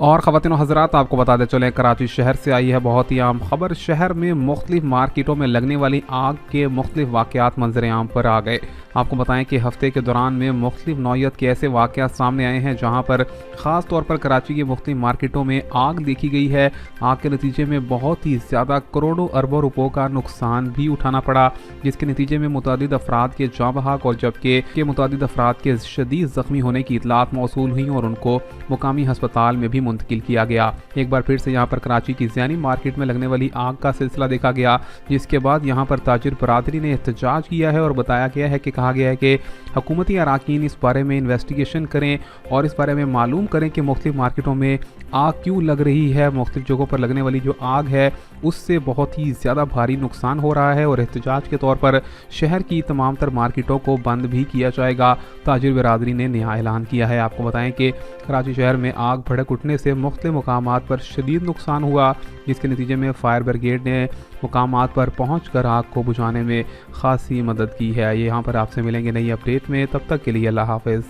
اور ख़वातीन व हज़रात, आपको बताते चलें, कराची शहर से आई है बहुत ही आम खबर। शहर में मुख्तलिफ मार्केटों में लगने वाली आग के मुख्तलिफ वाक़यात मंजर आम पर आ गए। आपको बताएं कि हफ्ते के दौरान में मुख्तलिफ नौइयत के ऐसे वाक़यात सामने आए हैं जहां पर ख़ास तौर पर कराची की मुख्तलिफ मार्केटों में आग देखी गई है। आग के नतीजे में बहुत ही ज़्यादा करोड़ों अरबों रुपयों का नुकसान भी उठाना पड़ा, जिसके नतीजे में मुतअद्दिद अफराद के जाँ बहक और जबकि मुतअद्दिद अफराद के शदीद ज़ख्मी होने की इतलात मौसूल हुई और उनको मुकामी हस्पताल में भी मुंतकिल किया गया। एक बार फिर से यहाँ पर कराची की ज़ैनी मार्केट में लगने वाली आग का सिलसिला देखा गया, जिसके बाद यहाँ पर ताजिर बरादरी ने एहतजाज किया है और बताया गया है कि कहा गया है कि हुकूमती अराकीन इस बारे में इन्वेस्टिगेशन करें और इस बारे में मालूम करें कि मुख्तलिफ मार्केटों में आग क्यों लग रही है। मुख्तलिफ जगहों पर लगने वाली जो आग है उससे बहुत ही ज़्यादा भारी नुकसान हो रहा है और एहतजाज के तौर पर शहर की तमाम तर मार्केटों को बंद भी किया जाएगा। ताजिर बरादरी ने नया ऐलान किया है। आपको बताएं कि कराची शहर में आग भड़क उठने से मुख्तलिफ मकामात पर शदीद नुकसान हुआ, जिसके नतीजे में फायर ब्रिगेड ने मकामात पर पहुंचकर आग को बुझाने में खासी मदद की है। ये यहाँ पर आपसे मिलेंगे नई अपडेट में, तब तक के लिए अल्लाह हाफ़िज़।